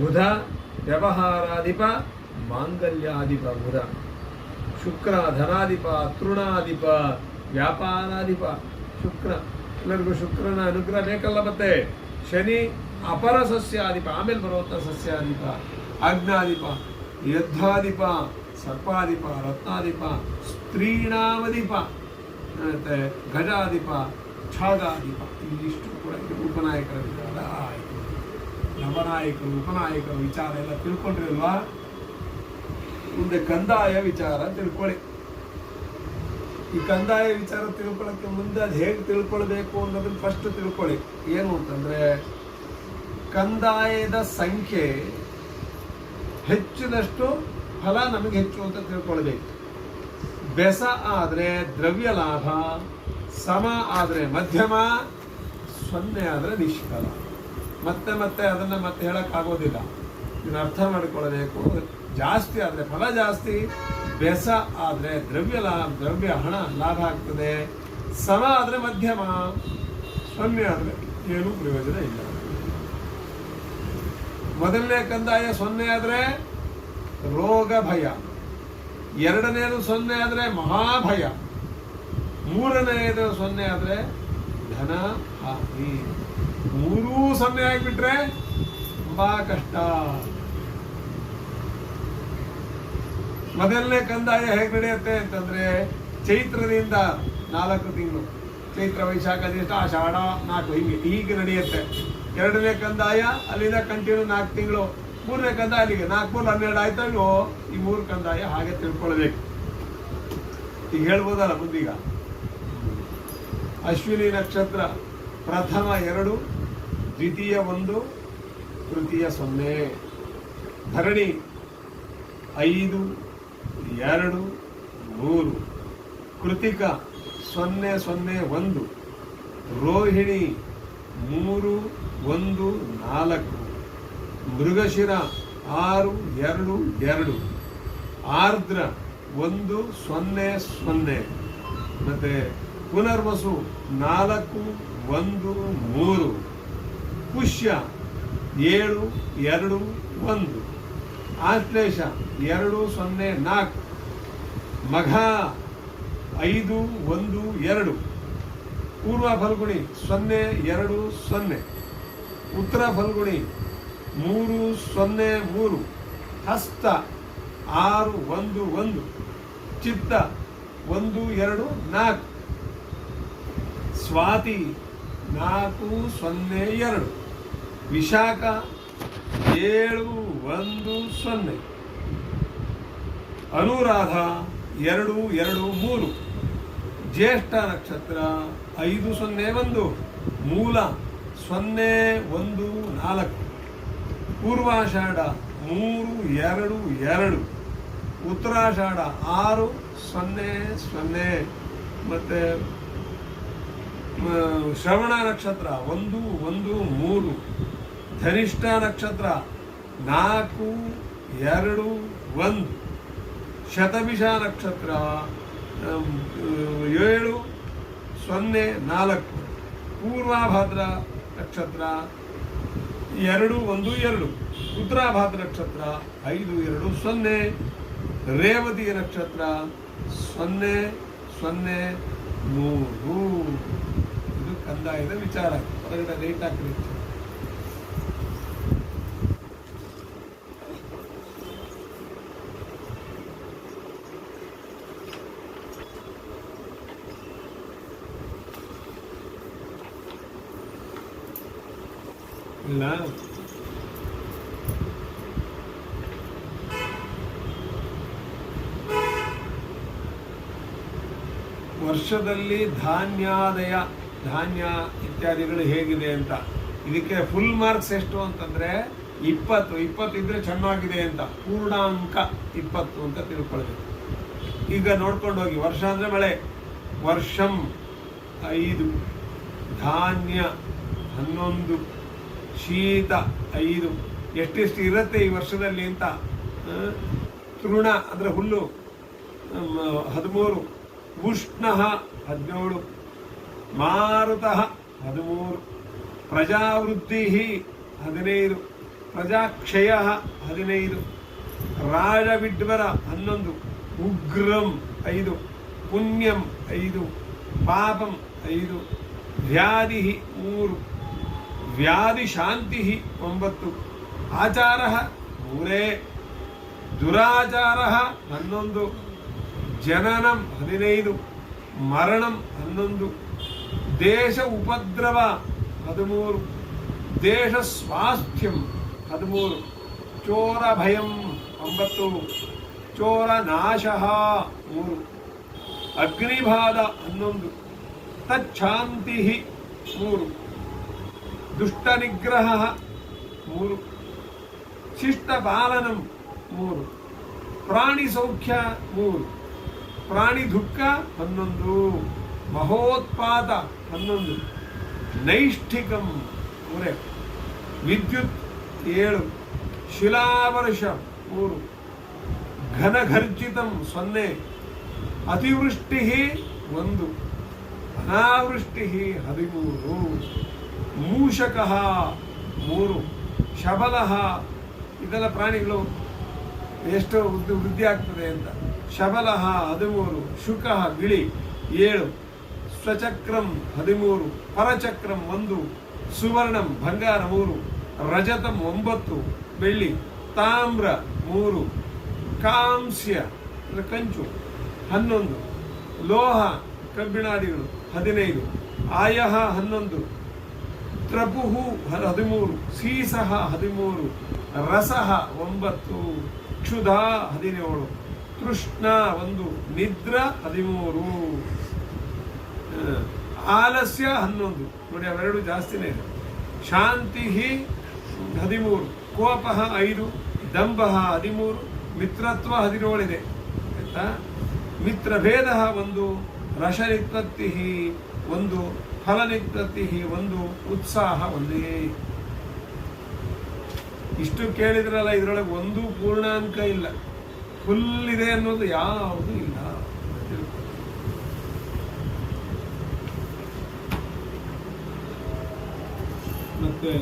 ಬುಧ ವ್ಯವಹಾರಾಧಿಪ, ಮಾಂಗಲ್ಯಾಧಿಪ ಬುಧ. ಶುಕ್ರ ಧನಾಧಿಪ, ತೃಣಾಧಿಪ, ವ್ಯಾಪಾರಾಧಿಪ ಶುಕ್ರ. ಎಲ್ಲರಿಗೂ ಶುಕ್ರನ ಅನುಗ್ರಹ ಬೇಕಲ್ಲ. ಮತ್ತೆ ಶನಿ ಅಪರ ಸಸ್ಯಾಧಿಪ, ಆಮೇಲೆ ಬರುವಂಥ ಸಸ್ಯಾಧಿಪ, ಅಗ್ನಾಧಿಪ, ಯದ್ಧಾಧಿಪ, ಸರ್ಪಾಧಿಪ, ರತ್ನಾಧಿಪ, ಸ್ತ್ರೀಣಾಮಧಿಪ, ಮತ್ತೆ ಗಜಾಧಿಪ, ಛಾಗಾಧಿಪ. ಇದಿಷ್ಟು ಕೂಡ ಉಪನಾಯಕರ ವಿಚಾರ ಆಯಿತು. ನವನಾಯಕರು, ಉಪನಾಯಕರ ವಿಚಾರ ಎಲ್ಲ ತಿಳ್ಕೊಂಡ್ರಿಲ್ವಾ? ಮುಂದೆ ಕಂದಾಯ ವಿಚಾರ ತಿಳ್ಕೊಳ್ಳಿ. ಈ ಕಂದಾಯ ವಿಚಾರ ತಿಳ್ಕೊಳ್ಳೋಕ್ಕೆ ಮುಂದೆ ಅದು ಹೇಗೆ ತಿಳ್ಕೊಳ್ಬೇಕು ಅನ್ನೋದನ್ನ ಫಸ್ಟ್ ತಿಳ್ಕೊಳ್ಳಿ. ಏನು ಅಂತಂದರೆ, ಕಂದಾಯದ ಸಂಖ್ಯೆ ಹೆಚ್ಚಿದಷ್ಟು ಫಲ ನಮಗೆ ಹೆಚ್ಚು ಅಂತ ತಿಳ್ಕೊಳ್ಬೇಕು. ಬೆಸ ಆದರೆ ದ್ರವ್ಯ ಲಾಭ, ಸಮ ಆದರೆ ಮಧ್ಯಮ, 0 ಆದರೆ ನಿಷ್ಫಲ. ಮತ್ತೆ ಮತ್ತೆ ಅದನ್ನು ಮತ್ತೆ ಹೇಳೋಕ್ಕಾಗೋದಿಲ್ಲ. ಇದನ್ನು ಅರ್ಥ ಮಾಡಿಕೊಳ್ಳಬೇಕು. ಜಾಸ್ತಿ ಆದರೆ ಫಲ ಜಾಸ್ತಿ, ಬೆಸ ಆದರೆ ದ್ರವ್ಯ ಹಣ ಲಾಭ ಆಗ್ತದೆ, ಸಮ ಆದರೆ ಮಧ್ಯಮ, 0 ಆದರೆ ಏನೂ ಪ್ರಯೋಜನ ಇಲ್ಲ. ಮೊದಲನೇ ಕಂದಾಯ 0 ಆದರೆ ರೋಗ ಭಯ, ಎರಡನೇದು 0 ಆದರೆ ಮಹಾಭಯ, ಮೂರನೆಯದು 0 ಆದರೆ ಧನ ಹಾನಿ. 3 0 ಆಗಿಬಿಟ್ರೆ ತುಂಬಾ ಕಷ್ಟ. ಮೊದಲನೇ ಕಂದಾಯ ಹೇಗೆ ನಡೆಯುತ್ತೆ ಅಂತಂದ್ರೆ ಚೈತ್ರದಿಂದ 4 ತಿಂಗಳು, ಚೈತ್ರ ವೈಶಾಖ ಜ್ಯೇಷ್ಠ ಆಷಾಢ 4 ಹೀಗೆ ನಡೆಯುತ್ತೆ. ಎರಡನೇ ಕಂದಾಯ ಅಲ್ಲಿಂದ ಕಂಟಿನ್ಯೂ 4 ತಿಂಗಳು. ಮೂರನೇ ಕಂದಾಯ ಅಲ್ಲಿಗೆ 4 3 12 ಆಯ್ತಲ್ವೋ. ಈ 3 ಕಂದಾಯ ಹಾಗೆ ತಿಳ್ಕೊಳ್ಬೇಕು. ಈಗ ಹೇಳ್ಬೋದಲ್ಲ ಮುಂದೀಗ. ಅಶ್ವಿನಿ ನಕ್ಷತ್ರ ಪ್ರಥಮ 2, ದ್ವಿತೀಯ 1, ತೃತೀಯ 0. ಧರಣಿ 5, 2, 3. ಕೃತಿಕ 0 0 1. ರೋಹಿಣಿ 3 1 4. ಮೃಗಶಿರ 6 2 2. ಆರ್ದ್ರ 1 0 0. ಮತ್ತೆ ಪುನರ್ವಸು 4 1 3. ಪುಷ್ಯ 7 2 1. ಆಶ್ಲೇಷ 2 0 4. ಮಘ 5 1 2. ಪೂರ್ವ ಫಲ್ಗುಣಿ 0 2 0. ಉತ್ತರ ಫಲ್ಗುಣಿ 3 0 3. ಹಸ್ತ 6 1 1. ಚಿತ್ತ 1 2 4. ಸ್ವಾತಿ 4 0 2. ವಿಶಾಖ 7 1 0. ಅನುರಾಧ 2 2 3. ಜ್ಯೇಷ್ಠ ನಕ್ಷತ್ರ 5 0 1. ಮೂಲ 0 1 4. ಪೂರ್ವಾಷಾಢ 3 2 2. ಉತ್ತರಾಷಾಢ 6 0 0. ಮತ್ತೆ ಶ್ರವಣ ನಕ್ಷತ್ರ 1 1 3. ಧನಿಷ್ಠ ನಕ್ಷತ್ರ 4 2 1. ಶತಭಿಷ ನಕ್ಷತ್ರ 7 0 4. ಪೂರ್ವಾಭಾದ್ರ ನಕ್ಷತ್ರ 2 1 2. ಉತ್ತರಾಭಾದ್ರ ನಕ್ಷತ್ರ 5 2 0. ರೇವತಿ ನಕ್ಷತ್ರ 0 0 3. ಇದು ಕಂದಾಯದ ವಿಚಾರ. ಹೊರಗಡೆ ರೇಟ್ ಹಾಕಿ ಇಲ್ಲ. ವರ್ಷದಲ್ಲಿ ಧಾನ್ಯ ಇತ್ಯಾದಿಗಳು ಹೇಗಿದೆ ಅಂತ. ಇದಕ್ಕೆ ಫುಲ್ ಮಾರ್ಕ್ಸ್ ಎಷ್ಟು ಅಂತಂದ್ರೆ 20 ಇದ್ರೆ ಚೆನ್ನಾಗಿದೆ ಅಂತ. ಪೂರ್ಣಾಂಕ 20 ಅಂತ ತಿಳ್ಕೊಳ್ಬೇಕು. ಈಗ ನೋಡ್ಕೊಂಡು ಹೋಗಿ. ವರ್ಷ ಅಂದ್ರೆ ಮಳೆ. ವರ್ಷಂ 5. ಧಾನ್ಯ 11. ಶೀತ 5. ಎಷ್ಟೆಷ್ಟು ಇರುತ್ತೆ ಈ ವರ್ಷದಲ್ಲಿ ಅಂತ. ತೃಣ ಅಂದ್ರೆ ಹುಲ್ಲು 13. ಉಷ್ಣ 17. ಮಾರುತಃ 13. ಪ್ರಜಾವೃದ್ಧಿ 15. ಪ್ರಜಾಕ್ಷಯ 15. ರಾಜವಿಡ್ವರ 11. ಉಗ್ರಂ 5. ಪುಣ್ಯಂ 5. ಪಾಪಂ 5. ವ್ಯಾಧಿ 3. ವ್ಯಾಧಿ ಶಾಂತಿ 9. ಆಚಾರ 3. ದುರಾಚಾರ 11. ಜನನಂ 15. ಮರಣಂ 11. ದೇಶ ಉಪದ್ರವ 13. ದೇಶ ಸ್ವಾಸ್ಥ್ಯಂ 13. ಚೋರ ಭಯಂ 9. ಚೋರ ನಾಶ 3. ಅಗ್ನಿಬಾಧ 11. ತಚ್ಛಾಂತಿ 3. ದುಷ್ಟ ನಿಗ್ರಹ 3. ಶಿಷ್ಟ ಪಾಲನಂ 3. ಪ್ರಾಣಿ ಸೌಖ್ಯ 3. ಪ್ರಾಣಿ ದುಃಖ 11. ಮಹೋತ್ಪಾತ 11. ನೈಷ್ಠಿಕಂ 3. ವಿದ್ಯುತ್ 7. ಶಿಲಾವರ್ಷ 3. ಘನಘರ್ಜಿತಂ 0. ಅತಿವೃಷ್ಟಿ 1. ಅನಾವೃಷ್ಟಿ 13. ಮೂಷಕ 3. ಶಬಲ ಇದೆಲ್ಲ ಪ್ರಾಣಿಗಳು ಎಷ್ಟು ವೃದ್ಧಿ ಆಗ್ತದೆ ಅಂತ. ಶಬಲ 13. ಶುಕ ಗಿಳಿ 7. ಸ್ವಚಕ್ರಂ 13, ಪರಚಕ್ರಂ 1, ಸುವರ್ಣಂ ಬಂಗಾರ 3, ರಜತಂ 9 ಬೆಳ್ಳಿ, ತಾಮ್ರ 3, ಕಾಂಸ್ಯ ಕಂಚು 11, ಲೋಹ ಕಬ್ಬಿಣಾದಿಗಳು 15, ಆಯಃ 11, ತ್ರಪುಹು 13, ಸೀಸಃ 13, ರಸಃ 9, ಕ್ಷುಧಾ 17, ತೃಷ್ಣ 1, ನಿದ್ರಾ 13, ಆಲಸ್ಯ 11. ನೋಡಿ ಅವೆರಡು ಜಾಸ್ತಿನೇ ಇದೆ. ಶಾಂತಿ 13, ಕೋಪ 5, ದಂಭ 13, ಮಿತ್ರತ್ವ 17 ಇದೆ ಆಯ್ತಾ. ಮಿತ್ರಭೇದ 1, ರಸನಿತ್ಪತ್ತಿ 1, ಫಲನಿತ್ಪತ್ತಿ 1, ಉತ್ಸಾಹ 1. ಇಷ್ಟು ಕೇಳಿದ್ರಲ್ಲ, ಇದರೊಳಗೆ ಒಂದು ಪೂರ್ಣಾಂಕ ಇಲ್ಲ, ಫುಲ್ ಇದೆ ಅನ್ನೋದು ಯಾವುದು ಇಲ್ಲ. ಮತ್ತೆ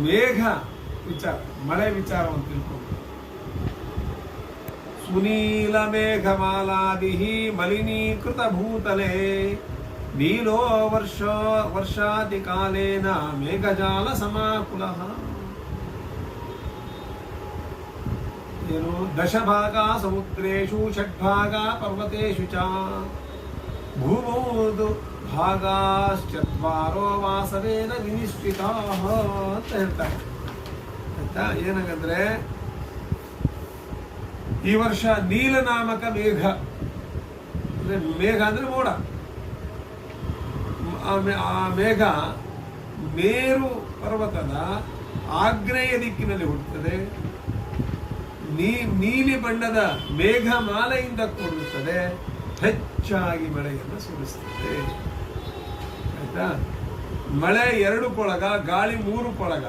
ಮೇಘ ವಿಚಾರ, ಮಳೆ ವಿಚಾರವನ್ನು ತಿಳ್ಕೊಂಡು, ಸುನೀಲ ಮೇಘಮಾಲಾದಿ ಮಲಿನೀಕೃತ ಭೂತಲೆ ನೀಲೋ ವರ್ಷಾದಿ ಕಾಲೇನ ಮೇಘಜಾಲ ಸಮಾಕುಲ. ಏನು ದಶಭಾಗ ಸಮುದ್ರೇಶು ಷಡ್ಭಾಗ ಪರ್ವತೇಶು ಚ ಭೂಮೌದು ಭಾಗಾಶ್ಚತ್ವಾರೋ ವಾಸವೇನ ವಿನಿಶ್ಚಿತಾ ಅಂತ ಹೇಳ್ತಾರೆ ಆಯ್ತಾ. ಏನಂದ್ರೆ ಈ ವರ್ಷ ನೀಲನಾಮಕ ಮೇಘ ಅಂದ್ರೆ ಮೇಘ ಅಂದ್ರೆ ಮೋಡ. ಆ ಮೇಘ ಮೇರು ಪರ್ವತದ ಆಗ್ನೇಯ ದಿಕ್ಕಿನಲ್ಲಿ ಹುಟ್ಟುತ್ತದೆ. ನೀಲಿ ಬಣ್ಣದ ಮೇಘಮಾಲೆಯಿಂದ ಕೂಡಿರುತ್ತದೆ. ಹೆಚ್ಚಾಗಿ ಮಳೆಯನ್ನು ಸುರಿಸುತ್ತದೆ ಆಯ್ತಾ. ಮಳೆ 2 ಕೊಳಗ, ಗಾಳಿ 3 ಕೊಳಗ.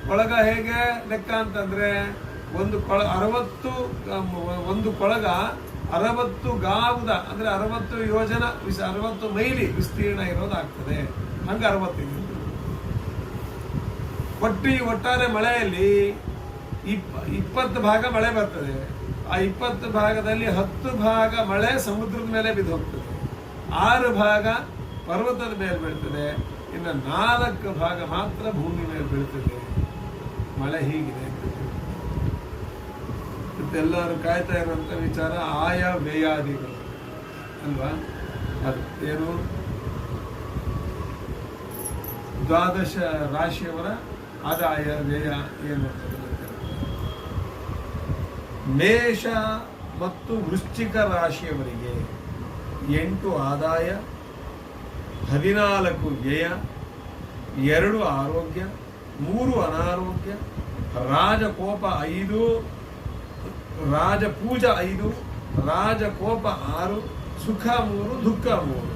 ಕೊಳಗ ಹೇಗೆ ಲೆಕ್ಕ ಅಂತಂದ್ರೆ ಒಂದು ಕೊಳಗ 60 ಗಾವುದ ಅಂದ್ರೆ 60 ಯೋಜನ 60 ಮೈಲಿ ವಿಸ್ತೀರ್ಣ ಇರೋದಾಗ್ತದೆ. ಹಂಗೆ 60 ಒಟ್ಟಾರೆ ಮಳೆಯಲ್ಲಿ 20 ಭಾಗ ಮಳೆ ಬರ್ತದೆ. ಆ 20 ಭಾಗದಲ್ಲಿ 10 ಭಾಗ ಮಳೆ ಸಮುದ್ರದ ಮೇಲೆ ಬಿದ್ದು ಹೋಗ್ತದೆ, 6 ಭಾಗ ಪರ್ವತದ ಮೇಲೆ ಬೀಳ್ತದೆ, ಇನ್ನು 4 ಭಾಗ ಮಾತ್ರ ಭೂಮಿ ಮೇಲೆ ಬೀಳ್ತದೆ. ಮಳೆ ಹೀಗಿದೆ. ಎಲ್ಲರೂ ಕಾಯ್ತಾ ಇರುವಂತ ವಿಚಾರ ಆಯ ವ್ಯಯಾದಿಗಳು ಅಲ್ವಾ. ಅದು ಏನು 12 ರಾಶಿಯವರ ಆದಾಯ ವ್ಯಯ ಏನು. ಮೇಷ ಮತ್ತು ವೃಶ್ಚಿಕ ರಾಶಿಯವರಿಗೆ 8 ಆದಾಯ, 14 ವ್ಯಯ, 2 ಆರೋಗ್ಯ, 3 ಅನಾರೋಗ್ಯ, ರಾಜಕೋಪ 5, ರಾಜಪೂಜ 5, ರಾಜಕೋಪ 6, ಸುಖ 3, ದುಃಖ 3.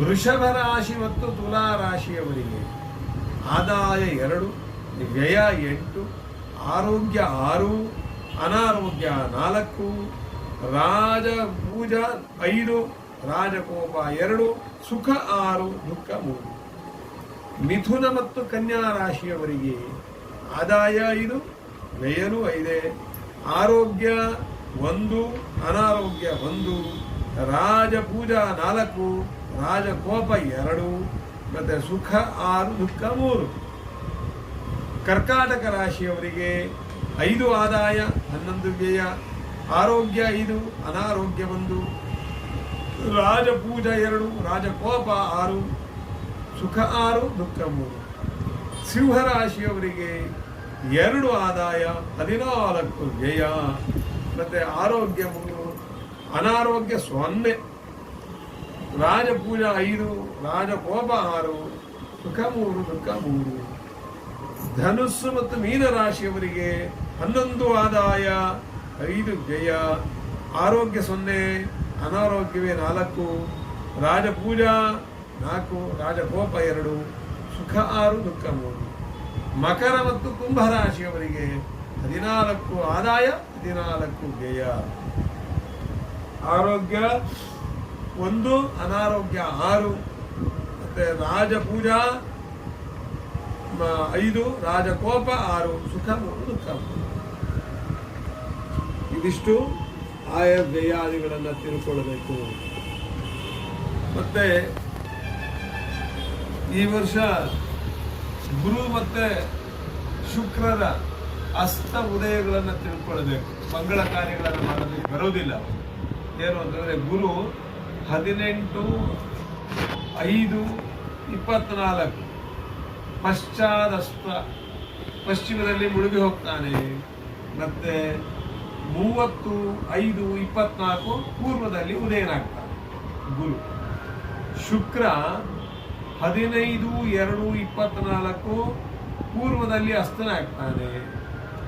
ವೃಷಭ ರಾಶಿ ಮತ್ತು ತುಲಾ ರಾಶಿಯವರಿಗೆ ಆದಾಯ 2, ವ್ಯಯ 8, ಆರೋಗ್ಯ 6, ಅನಾರೋಗ್ಯ 4, ರಾಜಪೂಜ 5, ರಾಜಕೋಪ 2, ಸುಖ 6, ದುಃಖ 3. ಮಿಥುನ ಮತ್ತು ಕನ್ಯಾ ರಾಶಿಯವರಿಗೆ ಆದಾಯ 5, ವ್ಯಯನೂ 5, ಆರೋಗ್ಯ 1, ಅನಾರೋಗ್ಯ 1, ರಾಜಪೂಜ 4, ರಾಜಕೋಪ 2, ಮತ್ತೆ ಸುಖ 6, ದುಃಖ 3. ಕರ್ಕಾಟಕ ರಾಶಿಯವರಿಗೆ 5 ಆದಾಯ, 11 ವ್ಯಯ, ಆರೋಗ್ಯ 5, ಅನಾರೋಗ್ಯ 1, ರಾಜಪೂಜ 2, ರಾಜಕೋಪ 6, ಸುಖ 6, ದುಃಖ 3. ಸಿಂಹರಾಶಿಯವರಿಗೆ 2 ಆದಾಯ, 14 ವ್ಯಯ, ಮತ್ತೆ ಆರೋಗ್ಯ 3, ಅನಾರೋಗ್ಯ 0, ರಾಜಪೂಜ 5, ರಾಜಕೋಪ 6, ಸುಖ 3, ದುಃಖ 3. ಧನುಸ್ಸು ಮತ್ತು ಮೀನರಾಶಿಯವರಿಗೆ 11 ಆದಾಯ, 5 ವ್ಯಯ, ಆರೋಗ್ಯ 0, ಅನಾರೋಗ್ಯವೇ 4, ರಾಜಪೂಜಾ 4, ರಾಜಕೋಪ 2, ಸುಖ 6, ದುಃಖ 3. ಮಕರ ಮತ್ತು ಕುಂಭರಾಶಿಯವರಿಗೆ 14 ಆದಾಯ, 14 ವ್ಯಯ, ಆರೋಗ್ಯ 1, ಅನಾರೋಗ್ಯ 6, ಮತ್ತೆ ರಾಜಪೂಜಾ 5, ರಾಜಕೋಪ 6, ಸುಖ 3, ದುಃಖ 3. ಇದಿಷ್ಟು ಆಯ ವ್ಯಯಾದಿಗಳನ್ನು ತಿಳ್ಕೊಳ್ಬೇಕು. ಮತ್ತೆ ಈ ವರ್ಷ ಗುರು ಮತ್ತೆ ಶುಕ್ರರ ಅಸ್ತ ಉದಯಗಳನ್ನು ತಿಳ್ಕೊಳ್ಬೇಕು. ಮಂಗಳ ಕಾರ್ಯಗಳನ್ನು ಮಾಡೋದಕ್ಕೆ ಬರೋದಿಲ್ಲ. ಏನು ಅಂತಂದರೆ ಗುರು 18/5/24 ಪಶ್ಚಾದಸ್ತ ಪಶ್ಚಿಮದಲ್ಲಿ ಮುಳುಗಿ ಹೋಗ್ತಾನೆ. ಮತ್ತೆ 30/5/24 ಪೂರ್ವದಲ್ಲಿ ಉದಯನಾಗ್ತಾನೆ ಗುರು. ಶುಕ್ರ 15/2/24 ಪೂರ್ವದಲ್ಲಿ ಅಸ್ತನಾಗ್ತಾನೆ.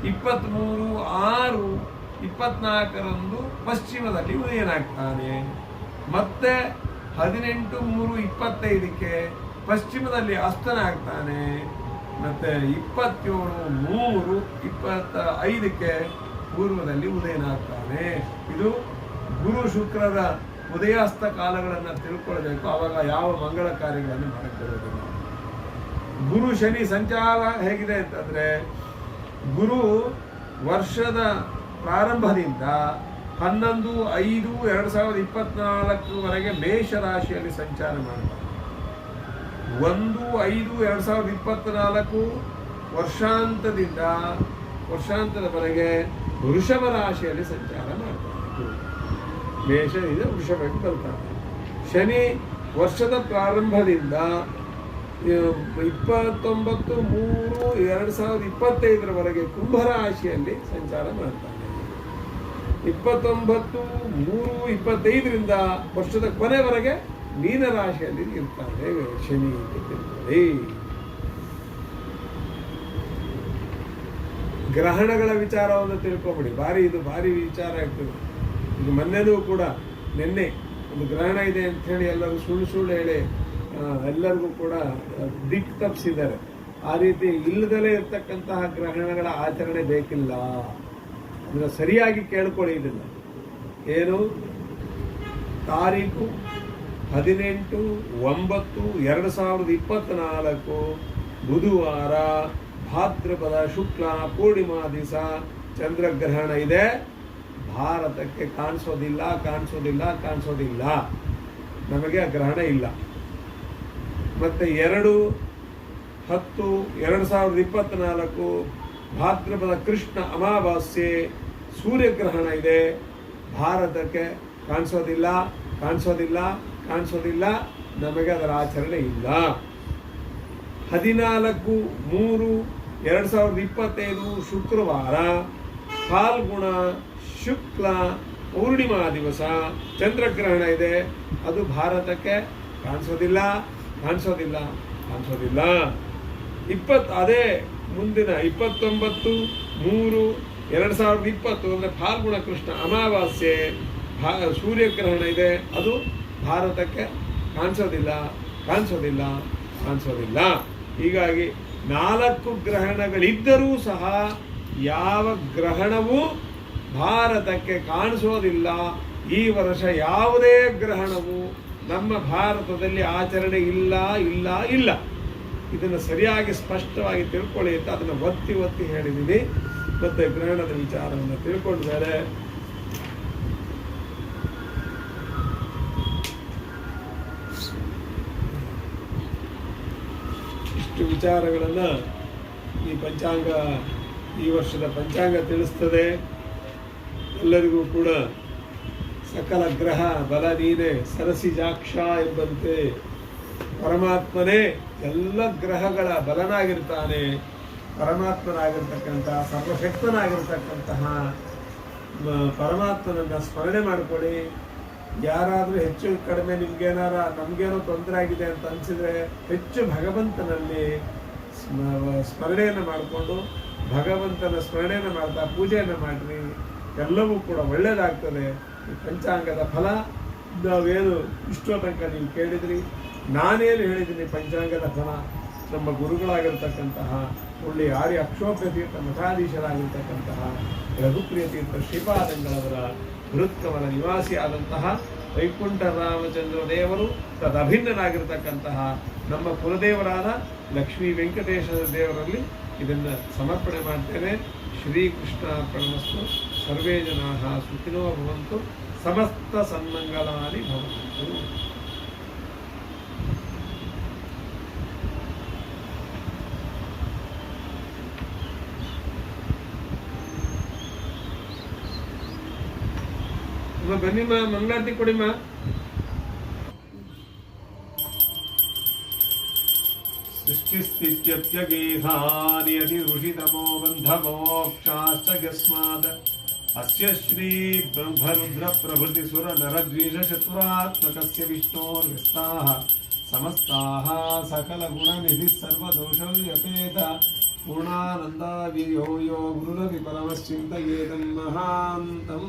23/6/24 ಪಶ್ಚಿಮದಲ್ಲಿ ಉದಯನಾಗ್ತಾನೆ. ಮತ್ತೆ 18/3/25 ಪಶ್ಚಿಮದಲ್ಲಿ ಅಸ್ತನಾಗ್ತಾನೆ. ಮತ್ತೆ 27/3/25 ಪೂರ್ವದಲ್ಲಿ ಉದಯನಾಗ್ತಾನೆ. ಇದು ಗುರು ಶುಕ್ರರ ಉದಯಾಸ್ತ ಕಾಲಗಳನ್ನು ತಿಳ್ಕೊಳ್ಬೇಕು. ಆವಾಗ ಯಾವ ಮಂಗಳ ಕಾರ್ಯಗಳನ್ನು ಮಾಡಕ್ಕಿರೋದಿಲ್ಲ. ಗುರು ಶನಿ ಸಂಚಾರ ಹೇಗಿದೆ ಅಂತಂದ್ರೆ, ಗುರು ವರ್ಷದ ಪ್ರಾರಂಭದಿಂದ 11/5/2024 ಮೇಷರಾಶಿಯಲ್ಲಿ ಸಂಚಾರ ಮಾಡ್ತಾರೆ. 1/5/2024 ವರ್ಷಾಂತದವರೆಗೆ ವೃಷಭ ರಾಶಿಯಲ್ಲಿ ಸಂಚಾರ ಮಾಡ್ತಾರೆ. ಗುರು ಮೇಷದಿಂದ ವೃಷಭಕ್ಕೆ ಬರ್ತಾರೆ. ಶನಿ ವರ್ಷದ ಪ್ರಾರಂಭದಿಂದ 29/3/2025 ಕುಂಭರಾಶಿಯಲ್ಲಿ ಸಂಚಾರ ಮಾಡ್ತಾನೆ. 29/3/25 ವರ್ಷದ ಕೊನೆವರೆಗೆ ಮೀನರಾಶಿಯಲ್ಲಿ ಇರ್ತಾನೆ ಶನಿ ಅಂತ ತಿಳ್ಕೊಳ್ಳಿ. ಗ್ರಹಣಗಳ ವಿಚಾರವನ್ನು ತಿಳ್ಕೊಬಿಡಿ. ಇದು ಭಾರಿ ವಿಚಾರ ಆಗ್ತದೆ. ಇದು ಮೊನ್ನೆನೂ ಕೂಡ ನಿನ್ನೆ ಒಂದು ಗ್ರಹಣ ಇದೆ ಅಂತ ಹೇಳಿ ಎಲ್ಲರೂ ಸುಳ್ಳು ಹೇಳಿ ಎಲ್ಲರಿಗೂ ಕೂಡ ದಿಕ್ ತಪ್ಪಿಸಿದ್ದಾರೆ. ಆ ರೀತಿ ಇಲ್ಲದಲೇ ಇರ್ತಕ್ಕಂತಹ ಗ್ರಹಣಗಳ ಆಚರಣೆ ಬೇಕಿಲ್ಲ. ಅದನ್ನು ಸರಿಯಾಗಿ ಕೇಳ್ಕೊಳ್ಳಿ. ಇದನ್ನು ಏನು ತಾರೀಕು 18/9/2024 ಬುಧವಾರ ಭಾದ್ರಪದ ಶುಕ್ಲ ಪೂರ್ಣಿಮಾ ದಿವಸ ಚಂದ್ರಗ್ರಹಣ ಇದೆ. ಭಾರತಕ್ಕೆ ಕಾಣಿಸೋದಿಲ್ಲ. ನಮಗೆ ಆ ಗ್ರಹಣ ಇಲ್ಲ. ಮತ್ತೆ 2/10/2024 ಭಾದ್ರಪದ ಕೃಷ್ಣ ಅಮಾವಾಸ್ಯೆ ಸೂರ್ಯಗ್ರಹಣ ಇದೆ. ಭಾರತಕ್ಕೆ ಕಾಣಿಸೋದಿಲ್ಲ. ನಮಗೆ ಅದರ ಆಚರಣೆ ಇಲ್ಲ. 14/3/2025 ಶುಕ್ರವಾರ ಫಾಲ್ಗುಣ ಶುಕ್ಲ ಪೂರ್ಣಿಮಾ ದಿವಸ ಚಂದ್ರಗ್ರಹಣ ಇದೆ. ಅದು ಭಾರತಕ್ಕೆ ಕಾಣಿಸೋದಿಲ್ಲ. ಅದೇ ಮುಂದಿನ 29/3/2020 ಅಂದರೆ ಫಾಲ್ಗುಣ ಕೃಷ್ಣ ಅಮಾವಾಸ್ಯೆ ಸೂರ್ಯಗ್ರಹಣ ಇದೆ. ಅದು ಭಾರತಕ್ಕೆ ಕಾಣಿಸೋದಿಲ್ಲ. ಹೀಗಾಗಿ 4 ಗ್ರಹಣಗಳಿದ್ದರೂ ಸಹ ಯಾವ ಗ್ರಹಣವೂ ಭಾರತಕ್ಕೆ ಕಾಣಿಸೋದಿಲ್ಲ. ಈ ವರ್ಷ ಯಾವುದೇ ಗ್ರಹಣವು ನಮ್ಮ ಭಾರತದಲ್ಲಿ ಆಚರಣೆ ಇಲ್ಲ. ಇದನ್ನು ಸರಿಯಾಗಿ ಸ್ಪಷ್ಟವಾಗಿ ತಿಳ್ಕೊಳ್ಳಿ ಅಂತ ಅದನ್ನು ಒತ್ತಿ ಹೇಳಿದ್ದೀನಿ. ಮತ್ತು ಗ್ರಹಣದ ವಿಚಾರವನ್ನು ತಿಳ್ಕೊಂಡ ಮೇಲೆ ಇಷ್ಟು ವಿಚಾರಗಳನ್ನು ಈ ವರ್ಷದ ಪಂಚಾಂಗ ತಿಳಿಸ್ತದೆ. ಎಲ್ಲರಿಗೂ ಕೂಡ ಸಕಲ ಗ್ರಹ ಬಲ ನೀನೆ ಸರಸಿಜಾಕ್ಷ ಎಂಬಂತೆ ಪರಮಾತ್ಮನೇ ಎಲ್ಲ ಗ್ರಹಗಳ ಬಲನಾಗಿರ್ತಾನೆ. ಪರಮಾತ್ಮನಾಗಿರ್ತಕ್ಕಂತಹ ಸರ್ವಶಕ್ತನಾಗಿರ್ತಕ್ಕಂತಹ ಪರಮಾತ್ಮನನ್ನು ಸ್ಮರಣೆ ಮಾಡಿಕೊಳ್ಳಿ. ಯಾರಾದರೂ ಹೆಚ್ಚು ಕಡಿಮೆ ನಮಗೇನೋ ತೊಂದರೆ ಆಗಿದೆ ಅಂತ ಅನಿಸಿದರೆ ಹೆಚ್ಚು ಭಗವಂತನಲ್ಲಿ ಸ್ಮರಣೆಯನ್ನು ಮಾಡಿಕೊಂಡು ಭಗವಂತನ ಸ್ಮರಣೆಯನ್ನು ಮಾಡ್ತಾ ಪೂಜೆಯನ್ನು ಮಾಡಿರಿ. ಎಲ್ಲವೂ ಕೂಡ ಒಳ್ಳೆಯದಾಗ್ತದೆ. ಪಂಚಾಂಗದ ಫಲ ನಾವೇನು ಇಷ್ಟೋ ತನಕ ನೀವು ಕೇಳಿದ್ರಿ. ನಾನೇನು ಹೇಳಿದ್ದೀನಿ ಪಂಚಾಂಗದ ಫಲ ನಮ್ಮ ಗುರುಗಳಾಗಿರ್ತಕ್ಕಂತಹ ಒಳ್ಳೆಯ ಆರ್ಯ ಅಕ್ಷೋಭ್ಯ ತೀರ್ಥ ಮಠಾಧೀಶರಾಗಿರ್ತಕ್ಕಂತಹ ರಘುಪ್ರಿಯ ತೀರ್ಥ ಶ್ರೀಪಾದಂಗಳವರ ಹೃತ್ಕಮಲ ನಿವಾಸಿಯಾದಂತಹ ವೈಕುಂಠ ರಾಮಚಂದ್ರ ದೇವರು ತದಭಿನ್ನರಾಗಿರ್ತಕ್ಕಂತಹ ನಮ್ಮ ಕುಲದೇವರಾದ ಲಕ್ಷ್ಮೀ ವೆಂಕಟೇಶ್ವರ ದೇವರಲ್ಲಿ ಇದನ್ನು ಸಮರ್ಪಣೆ ಮಾಡ್ತೇನೆ. ಶ್ರೀಕೃಷ್ಣಾರ್ಪಣಮಸ್ತು. ಸರ್ವೇ ಜನಾಃ ಸುಖಿನೋ ಭವಂತು. ಸಮಸ್ತ ಸನ್ಮಂಗಲಾನಿ ಭವಂತು. ಬನ್ನಿಮ್ಮ, ಮಂಗಳಾರತಿ ಕೊಡಿಮ್ಮ. ಸೃಷ್ಟಿಸ್ಥಿತ್ಯಪ್ಯಗೇಹಾನಿ ಋಷಿತಮೋ ಬಂಧಮೋಕ್ಷಾಶ್ಚ ಯಸ್ಮಾತ್ ಅಸ್ಯ ಶ್ರೀ ಬ್ರಹ್ಮರುದ್ರ ಪ್ರಭೃತಿ ಸುರ ನರದ್ವೀಷ ಶತ್ರುರಾತ್ಮಕಸ್ಯ ವಿಷ್ಣೋರ್ವ್ಯಸ್ತಾಃ ಸಮಸ್ತಾಃ ಸಕಲ ಗುಣನಿಧಿ ಸರ್ವದೋಷವ್ಯಪೇತ ಪೂರ್ಣಾನಂದಾವಿಯೋ ಯೋ ಗುರುರಪಿ ಪರಮಶ್ಚಿಂತಯೇತಂ ಮಹಾಂತಂ.